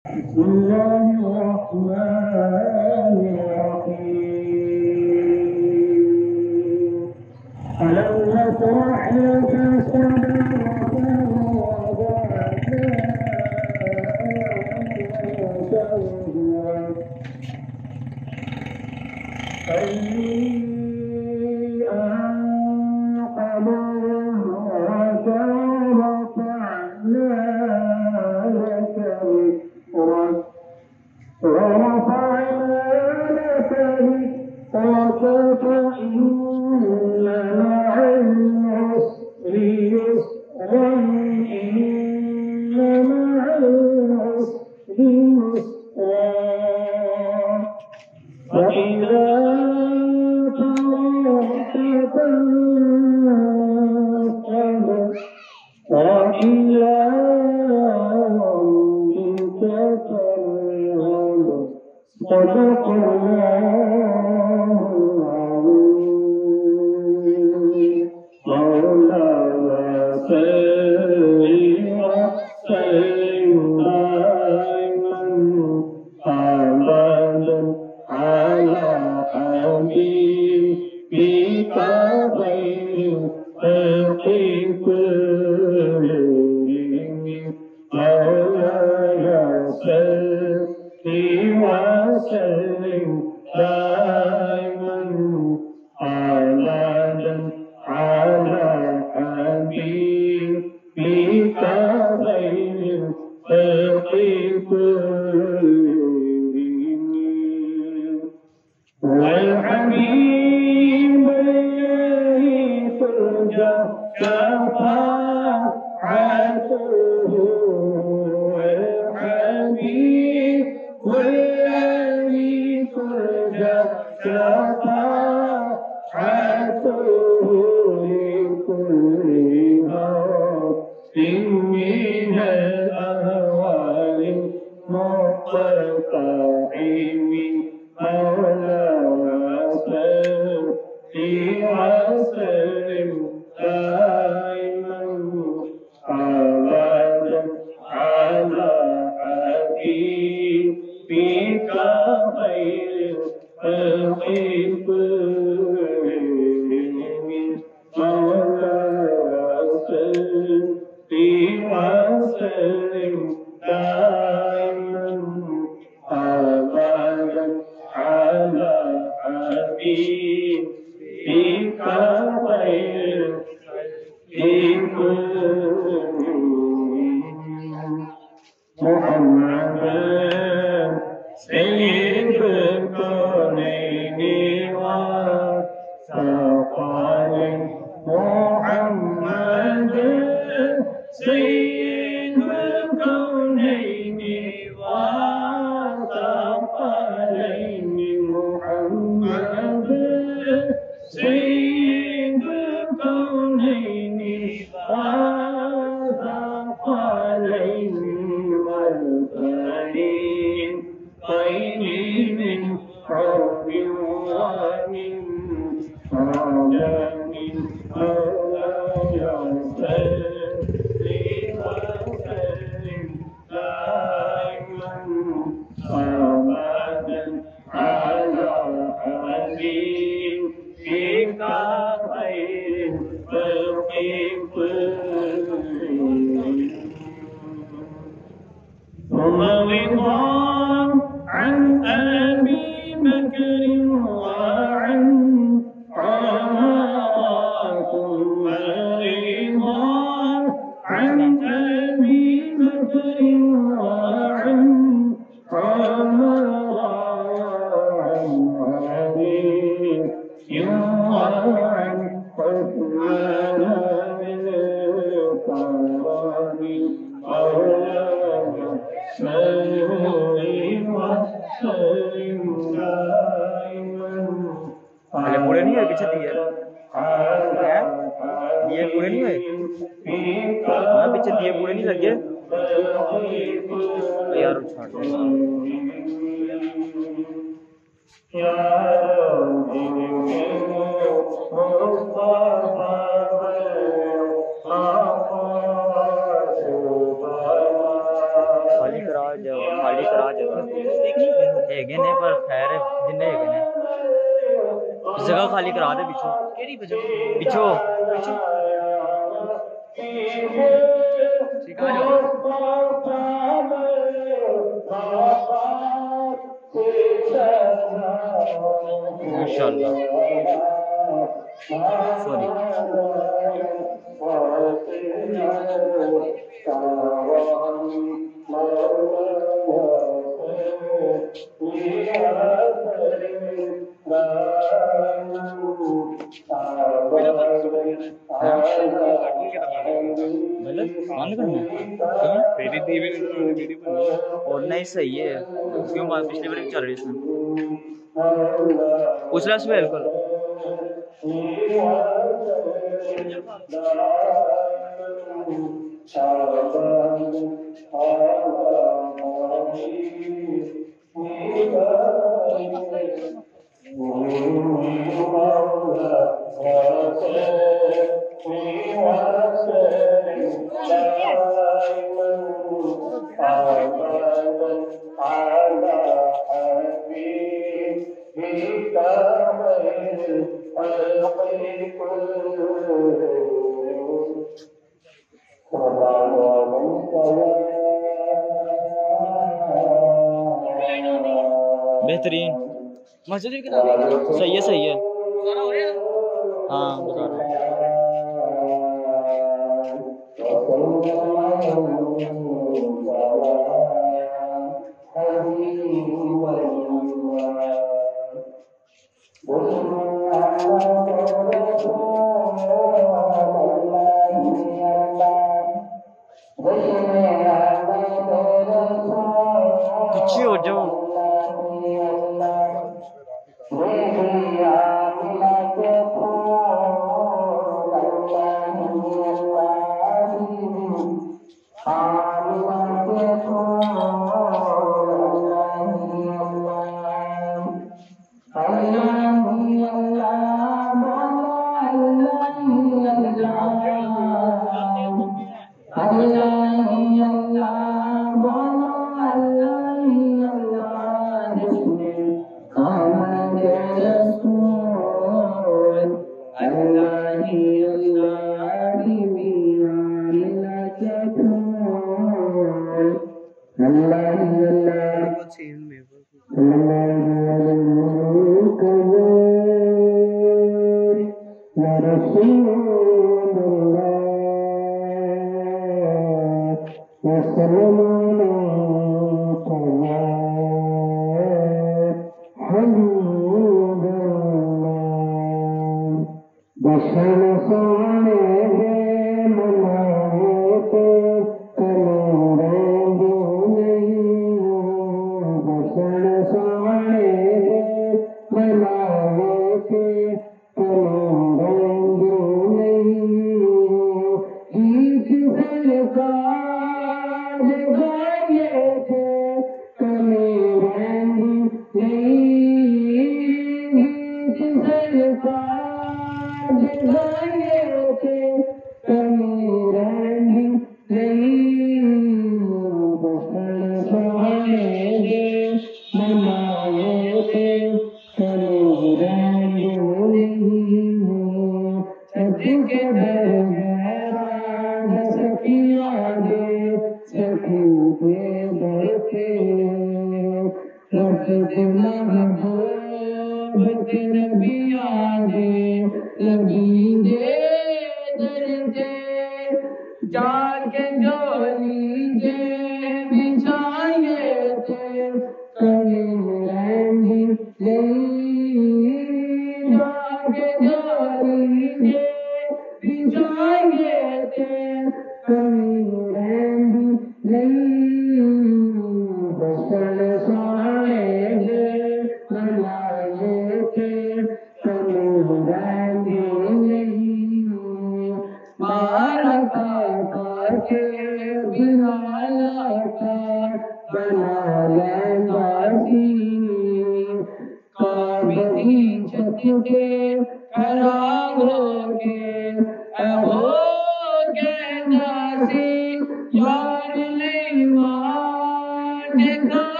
بسم الله الرحمن الرحيم. ألم نشرح لك صدرك ووضعنا عنك الذي أنقض ظهرك ورفعنا لك ذكرك فإن مع العسر يسرا إن مع العسر يسرا فإذا فرغت فانصب وإلى ربك فارغب. صدق الله العظيم. مولاي صل وسلم دائما أبدا على حبيبك خير الخلق كلهم. مولاي صل وسلم دائما أبدا على حبيبك خير الخلق كلهم. والحبيب الذي ترجى شفاعته والحبيب الذي ترجى شفاعته لكل موت من الأهوال المقطع من مولاي صل وسلم دائما أبدا على حبيبك خير الخلق كلهم. مولاي صل وسلم دائما أبدا على حبيبك خير الخلق كلهم. محمد سيد الكونين والثقلين. محمد سيد الكونين والثقلين. محمد سيد الكونين والثقلين والفريقين من حرب ومن عدم. مولاي صل وسلم دائما أبدا على حبيبك خير الخلق كلهم. ثم رضا عن أبي بكر وعن عمر. ثم رضا عن أبي بكر وعن عمر وعن علي وعن عثمان بن الخطاب. আগে পড়ে নিয়ে কিছু দিয়ে দিয়ে পড়ে নিয়ে পিছিয়ে দিয়ে পড়ে নি লাগে আরো ছাড় खाली करा खाली करा जगह हैगे ने पर खैर जिन्ने हैगे ने जगह खाली करा दे पिछो पिछो ठीक है माशाल्लाह सॉरी और नहीं सही है क्यों बात पिछले बार चल रही इसमें उछला सुहेल कर बेहतरीन मस्जिद सही है हाँ बता रहा पीछे हो जाओ यार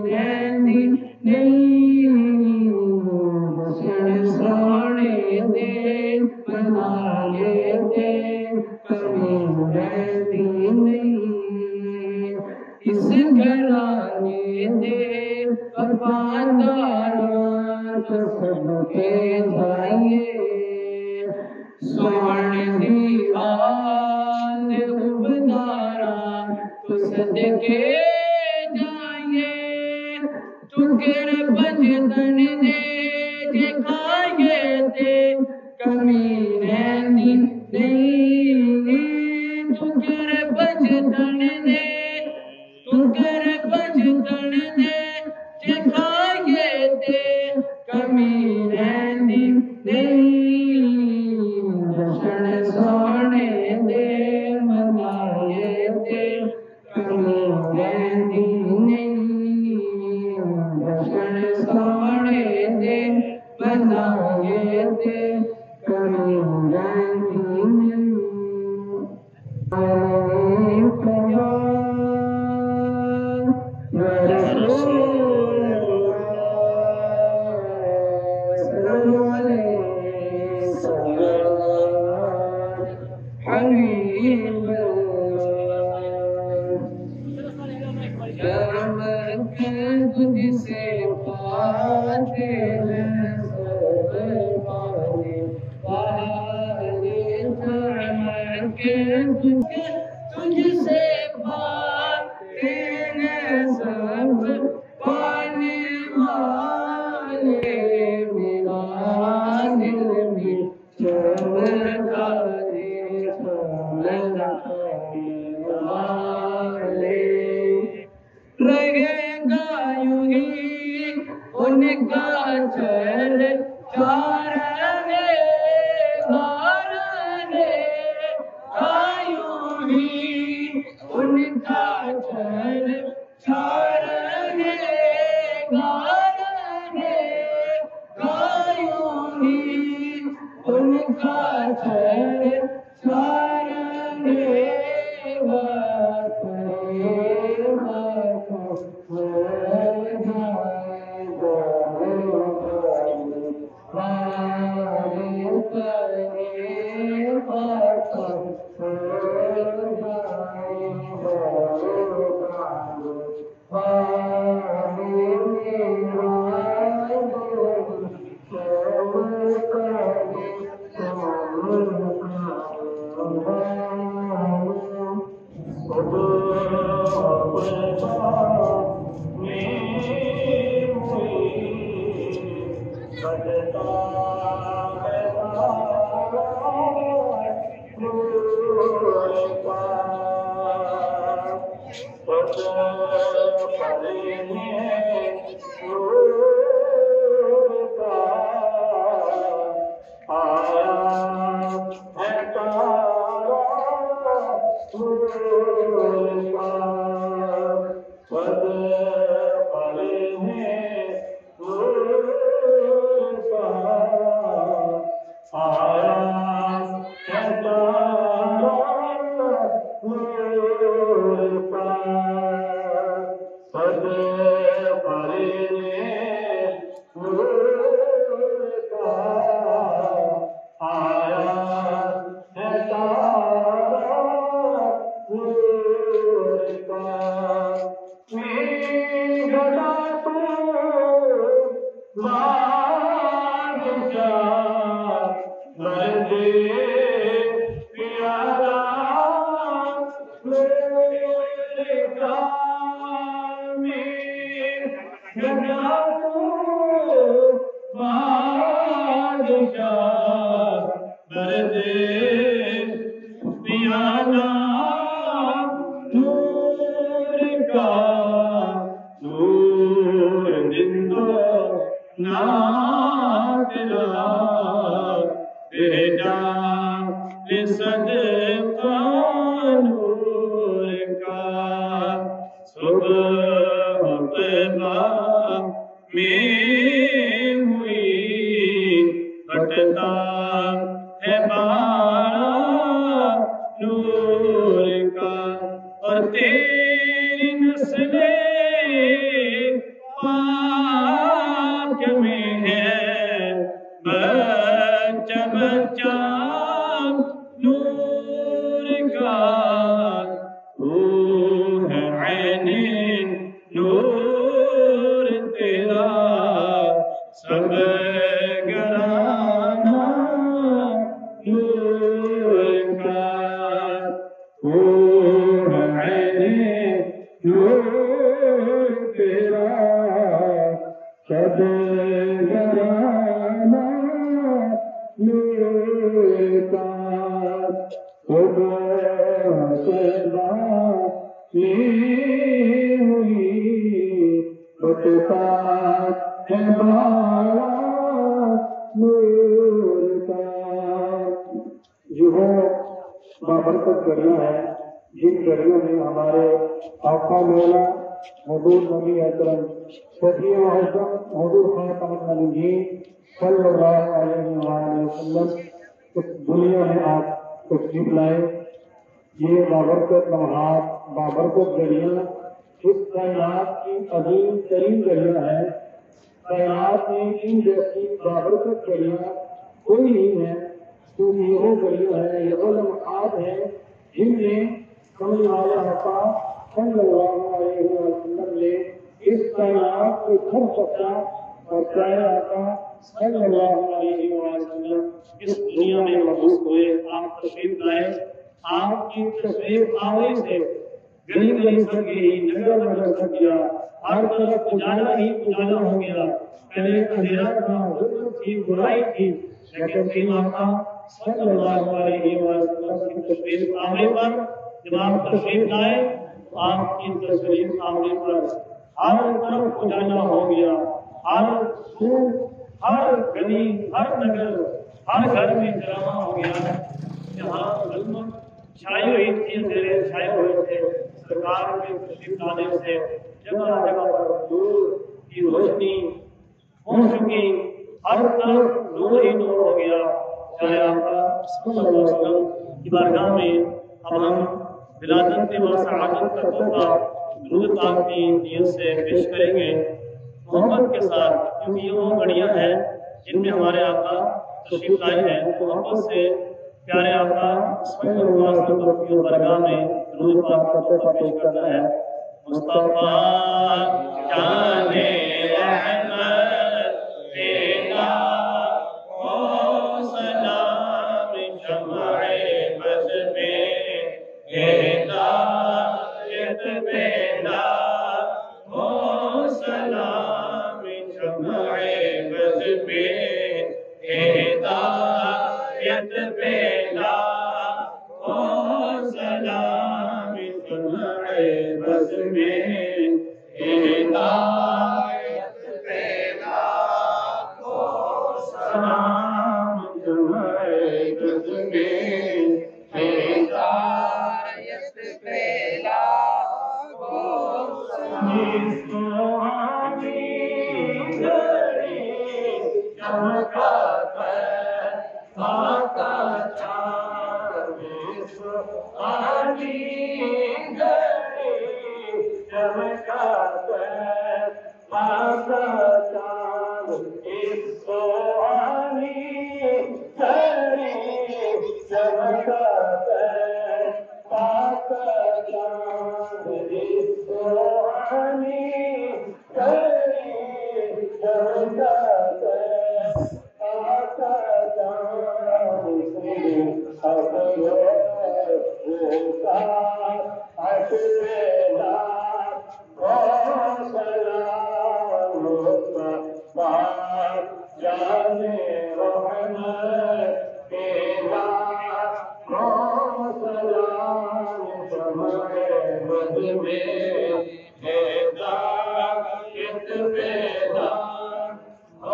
रहती नहीं बसण सोने दे बनाए दे कमी रहती नहीं इस घराने दे वफादार तो सबके भाइये स्वर्ण दीवान उबदारा तो सदके जाइए टुकर बजतन दे जे खाए थे कमी रहती नहीं टुकर बजतन दे टुकर बजतन दे जे खाए थे कमी रहती नहीं बसण सोने दे मनाए दे कमी रहती नहीं बसण सोने दे बनाए दे कमी रहती नहीं तुझसे पाते हैं सब पाने वाले तुझसे पाते हैं सब पाने वाले मेरा दिल में चमकारे रहेगा यूं ही उनका चल चारने मारने यूं ही उनका चल चारने मारने यूं ही उनका चल चारने सब घराना नूर का वो है नूर तेरा सब घराना नूर का जो बाबरकत गरिया है, जिन गरियों में हमारे आका मौला हुजूर नबी अकरम शफीए आज़म हुजूर खातमुन नबिय्यीन सल्लल्लाहु अलैहि वसल्लम इस दुनिया में आप तशरीफ लाए। ये बाबरकत लम्हात, बाबरकत गरियां इस कायनात की अजीम तरीन गरियां है। कायनात में इन जैसी बाबरकत गरियां कोई नहीं है, क्योंकि वो गरियां है, ये वो लम्हात है जिनमें कमली वाला आका सल्लल्लाहु अलैहि वसल्लम ने इस कायनात को खर सकता और प्यारे आका सल्लल्लाहु अलैहि वसल्लम इस दुनिया में मबूस हुए, आप तशरीफ लाए। आपकी तशरीफ आने से गली गली सज गई, नगर नगर सज गया, हर तरफ उजाला ही उजाला हो गया। पहले अंधेरा था, ज़ुल्मत थी, बुराई थी, लेकिन कई आका सल्लल्लाहु अलैहि वसल्लम की तशरीफ आने पर जब आप तशरीफ लाए तो आपकी तशरीफ आने पर हर तरफ उजाला हो गया। हर सूर, हर गली, हर नगर, हर घर में जमा हो गया। जहाँ ज़ुल्मत छाई हुई थी, अंधेरे छाए हुए थे, सरकार के तशरीफ लाने से जगह जगह पर नूर की रोशनी हो चुकी, हर तरफ नूर ही नूर हो गया। चाहे आका सल्लल्लाहु अलैहि वसल्लम की बारगाह में अब हम विलादत व सआदत का तोहफा दुरूद पाक की नियत से पेश करेंगे मोहब्बत के साथ, क्योंकि ये वो घड़ियां हैं जिनमें हमारे आका तशरीफ लाए हैं। तो मोहब्बत से प्यारे आका सल्लल्लाहु अलैहि वसल्लम की बारगाह में दुरूद पाक का तोहफा पेश करना है। मुस्तफा जाने रहमत तेरा ओ सलाम शमाए बस में हिदायत बेला ओ सलाम शमाए बस में हिदायत बेला ओ सलाम शमाए बस में हिदायत बेला ओ सलाम शमाए बस में हिदायत बेला ओ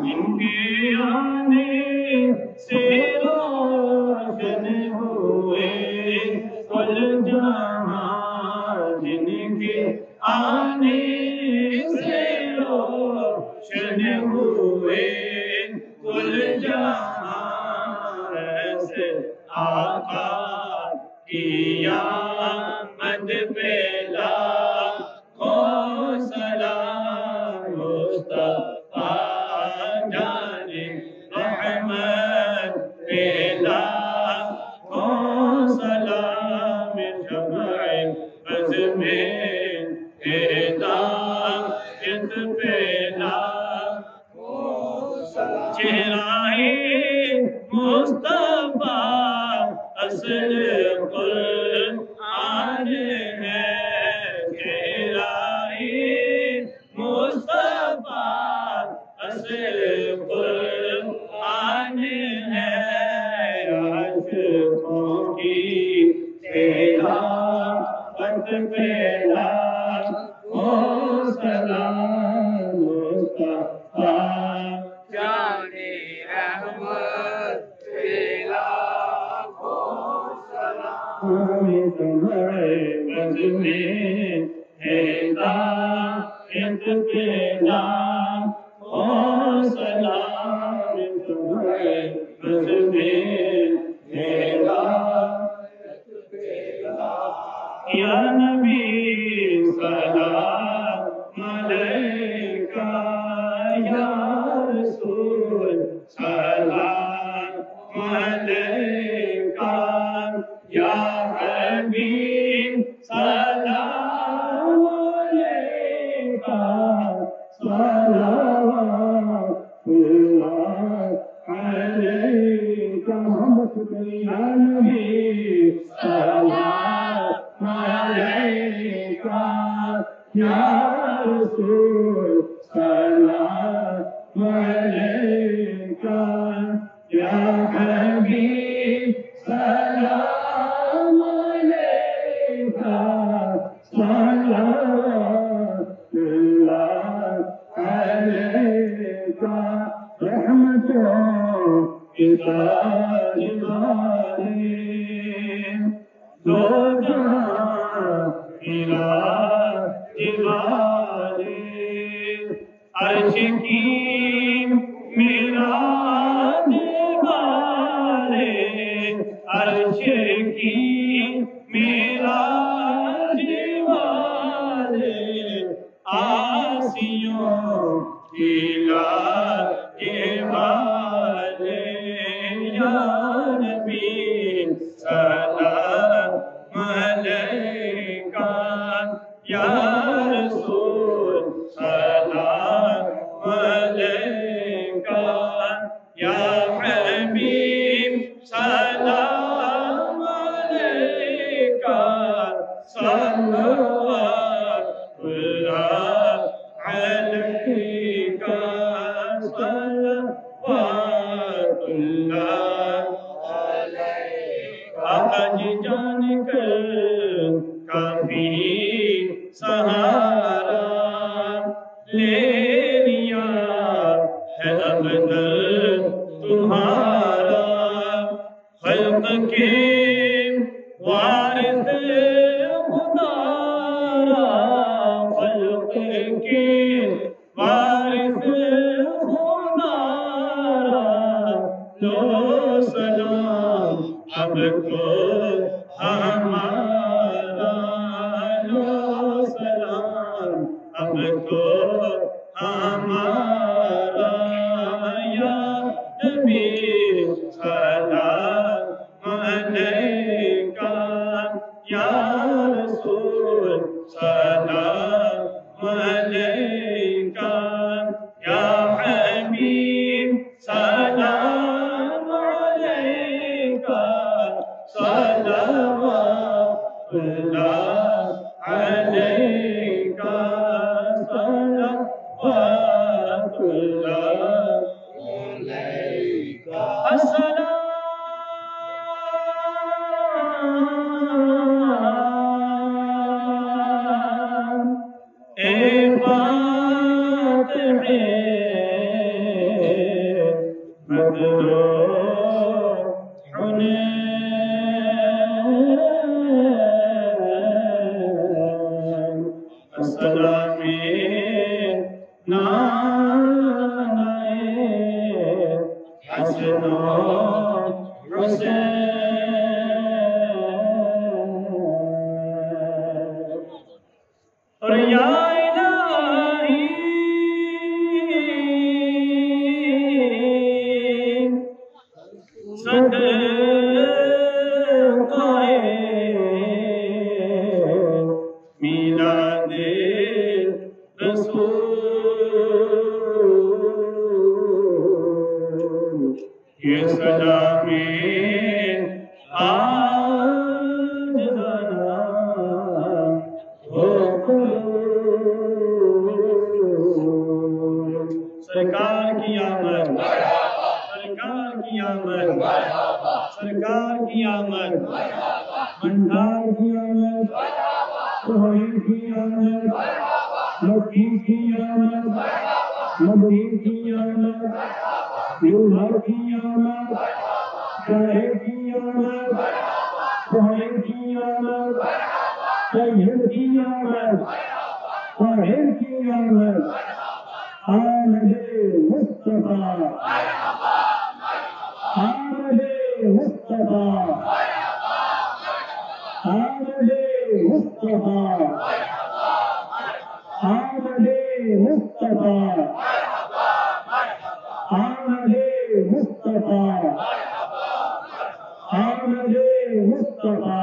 इनके आने से रोशन हुए कुल जहां, जिनके आने से रोशन हुए कुल जहां, ऐसे आका की आमद पे लाखों सलाम। मुस्तफा जाने रहमत पे लाखों असल कुरान है तेरा मुस्तफा असल कुरान है आशिकों की तेरा वक्त पेला ओ सलाम मुस्तफा जाने रहमत पेला ओ सलाम हमें तुम्हारे बज में हैदा इंत पेला ओ सलाम तुम्हारे बज में हैदा या नबी सलाम अलैका या रसूल सलाम अलैका या हबीब सलाम अलैका सलावतुल्लाह अलैका मोहम्मद या नबी सलाम अलैका या रसूल सलाम अलैका या हबीब सलाम अलैका सलावतुल्लाह अलैका रहमतों की ताजवानी दो जहां इलाही अर्श की मेराज वाले अर्श की मेराज वाले आसियों की लाज वाले या नबी सलाम अलैका या रसूल सलाम अलैका या हबीब सलाम अलैका सल्लल्लाहु अलैका सल्लल्लाहु अलैका आज जान कर काफी सहारा ले लिया है अब्दुल तुम्हारा खल्क के वारिस खुदारा खल्क के वारिस खुदारा लो सलाम अब को हमारा लो सलाम अब को हमारा या नबी सलाम अलैका या रसूल सलाम अलैका या हबीब सलाम अलैका सल्लल्लाहु अलैका सल्लल्लाहु अलैका अस्सलाम ए बात है बदलो सलामी नानाए हसनो हुसैन और या इलाही सदक़ाए मीलादे रसूल ये सलामी आज दया हो सरकार की आमद, सरकार की आमद, सरकार की आमद, भंडार की आमद, सोहनी की आमद, मक्की की आमद, मदनी की आमद, यूहर की आमद, शाहे की आमद, सोहनी की आमद, सैयद की आमद, साहिर की आमद, आमदे मुस्तफा, आमदे मुस्तफा, आमदे मुस्तफा, आमदे मुस्तफा, आमदे मुस्तफा, आमदे मुस्तफा,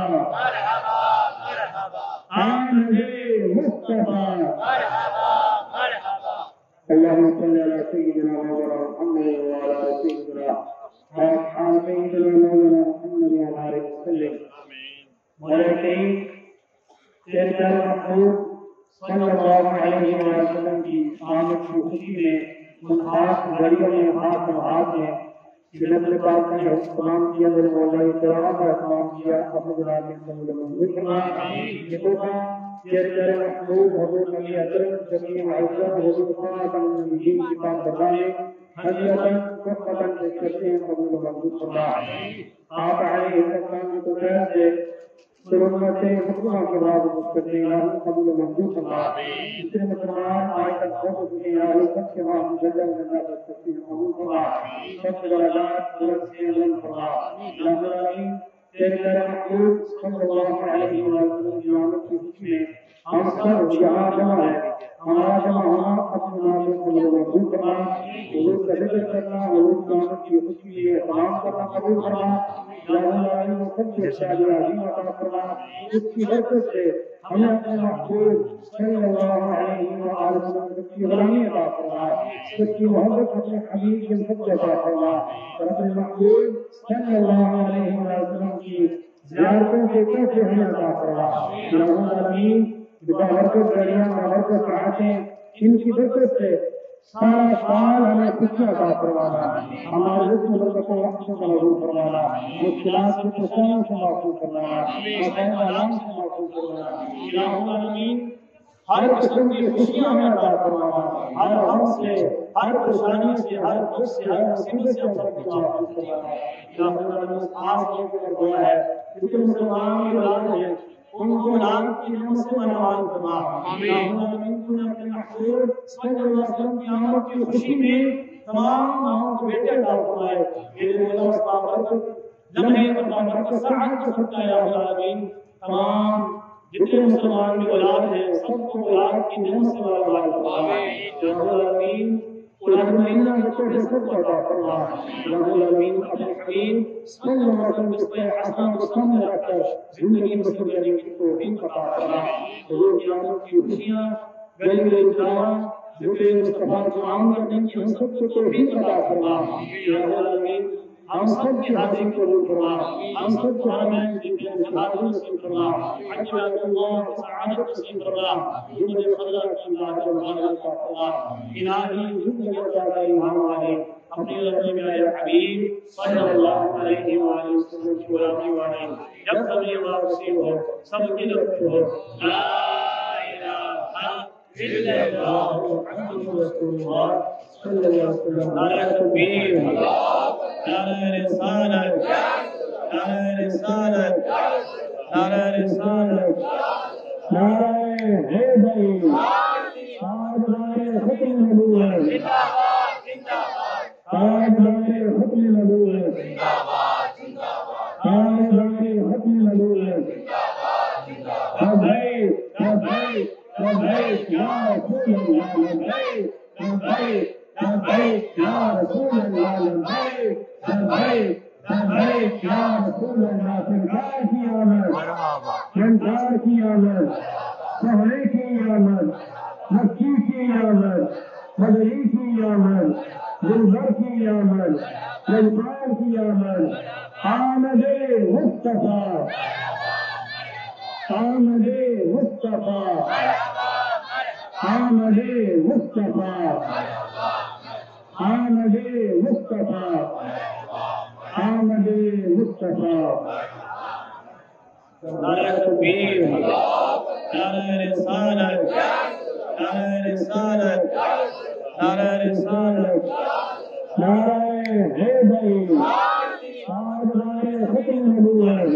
आमदे मुस्तफा। اللهم صل على سيدنا مولانا محمد وعلى ال سيدنا واصحاب سيدنا مولانا محمد وعلى اله وسلم ولكن سيدنا محمود सल्लल्लाहु अलैहि वसल्लम की आमद की खुशी में उन खास घड़ियों में खास लम्हात में नबी पाक ने तमाम किया मेरे मौला इकराम का तमाम किया अपने जनाब में मंजूर फरमाया। ये मौका चेहरे महबूब हजरत नबी अकरम जमीन मुअज़्ज़म हजरत खातम नबीयीन की पाक बरगाह हजरतन क़ुरबतन से करते हैं कबूल मंजूर फरमाया। आप अलैहि सल्लम की कुदरत से सुन्नत मुस्तफा के बाद करते हैं कबूल मंजूर फरमाया। इससे मुसलमान आज तक बहुत दुनिया वाले सबके बाद जन्नत में करते हैं कबूल फरमाया। सब दरजात बुलंद से बुलंद फरमाया। रब्बुल आलमीन तेरे महबूब सल्लल्लाहु अलैहि वसल्लम की आमद की खुशी में हम सब यहाँ जमा है। हमारा जमा होना अपने नाम में कबूल मंजूर फरमाया। हुजूर का जिक्र करना, हुजूर की आमद की खुशी में सलाम करना कबूल फरमाया। रब्बुल आलमीन सबसे शादी अज़ीम अता फरमाया। इसकी बरकत से हमें अपने महबूब सल्लल्लाहु अलैहि वसल्लम की गुलामी अता फरमाया। सच्ची मोहब्बत अपने हबीब के सबसे अता फरमाया। अपने महबूब सल्लल्लाहु अलैहि वसल्लम की ज़ियारतों के कैसे हमें अता फरमाया। रब्बुल आलमीन बरकत घड़ियां बरकत आते इनकी बरकत से सारा साल हमें खुशियां अता फरमाना। हमारे रिज़्क़ बरकतों से महफूज़ फरमाना। मुश्किलात से परेशानियों से महफूज़ फरमाना। मसाइल आराम से महफूज़ फरमाना। या आमीन। हर किस्म की खुशियां हमें अता फरमाना। हर गम से, हर परेशानी से, हर दुख से, हर मुसीबत से महफूज़ फरमाना। या आमीन। खास तौर पर दुआ है जितने मुसलमान की औलाद हैं उनको औलाद की नेमत से नवाज़ फरमा। आमीन। अपने महबूब सल्लल्लाहु अलैहि वसल्लम की आमद की खुशी में तमाम माओं को बेटे अता फरमाए। ये मौला बाबरकत लम्हे पर बाबरकत साहब को सच्चा या आमीन। तमाम जितने मुसलमान की औलाद है सबको औलाद की नेमत से नवाज़ फरमाए। आमीन। औलाद महीना बच्चों से सबको अता फरमाए। आमीन। अपने हबीब सल्लल्लाहु अलैहि वसल्लम के आसान को सामने रखकर जिंदगी बसर करने की तौफीक अता फरमाए। हुजूर की आमद की खुशियां गली गली जाना जिक्र मुस्तफा को आम करने की हम सबको तौफीक अता फरमाए। या आमीन। हम सब की हाजिरी कबूल फरमा। हम सब को हमें जिक्र मुस्तफा नसीब फरमा। अच्छा अल्लाह सआदत नसीब फरमा। जिंदगी खदा की बात जमानत का फरमा। इलाही जिंदगी अता करी हमारे अपने रसूल मेरे हबीब सल्लल्लाहु अलैहि वसल्लम की गुलामी वाले जब कभी वापसी हो सबकी तरफ हो ला इलाहा इल्लल्लाह मुहम्मदुर रसूलुल्लाह सल्लल्लाहु अलैहि वसल्लम। नारे तकबीर, नारे रिसालत, नारे रिसालत, नारे रिसालत, नारे हैदरी, नारे खत्म नबूवत जिंदाबाद जिंदाबाद, नारे खत्म नबूवत जिंदाबाद जिंदाबाद, नारे खत्म नबूवत जिंदाबाद जिंदाबाद। लब्बैक लब्बैक लब्बैक या रसूल अल्लाह, लब्बैक लब्बैक लब्बैक या रसूल अल्लाह, लब्बैक लब्बैक लब्बैक या रसूल अल्लाह। सरकार की आमद, सरकार की आमद, सोहरे की आमद, मक्की की आमद, मदनी की आमद, दिलबर की आमद, दिलदार की आमद, आमदे मुस्तफा, आमदे मुस्तफा, आमदे मुस्तफा, आमदे मुस्तफा, आमदे मुस्तफा। नारे तकबीर, नारे रिसालत, नारे रिसालत, नारे रिसालत, नारे हैदरी, नारे हुक्म नबूवत,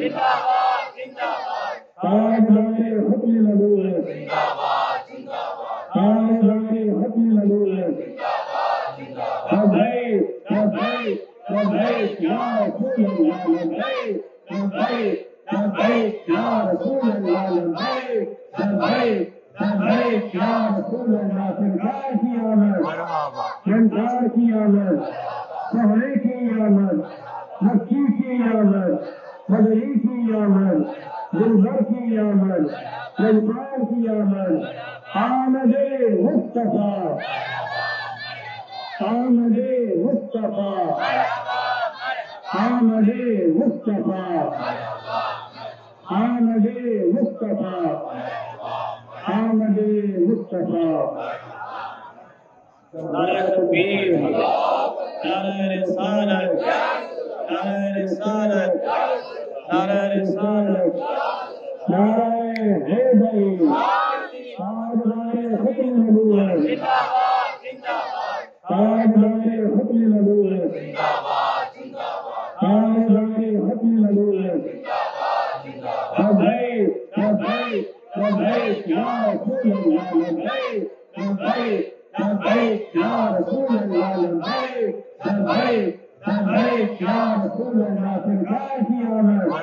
नारे हुक्म नबूवत, नारे हुक्म नबूवत। लब्बैक लब्बैक लब्बैक या रसूल अल्लाह, लब्बैक लब्बैक लब्बैक या रसूल अल्लाह, लब्बैक लब्बैक लब्बैक या रसूल अल्लाह। सरकार की आमद, सरकार की आमद, सोहरे की आमद, मक्की की आमद, मदरी की आमद, दिलबर की आमद, दिलदार की आमद, आमदे मुस्तफा, आमदे मुस्तफा, आमदे मुस्तफा, आमदे मुस्तफा, आमदे मुस्तफा। नारे तकबीर, नारे रिसालत, नारे रिसालत, नारे रिसालत, नारे हैदरी, नारे हुक्म नबूवत, नारे हुक्म नबूवत, नारे हुक्म नबूवत। लब्बैक लब्बैक लब्बैक या रसूल अल्लाह, लब्बैक लब्बैक लब्बैक या रसूल अल्लाह, लब्बैक लब्बैक लब्बैक या रसूल अल्लाह। सरकार की आमद।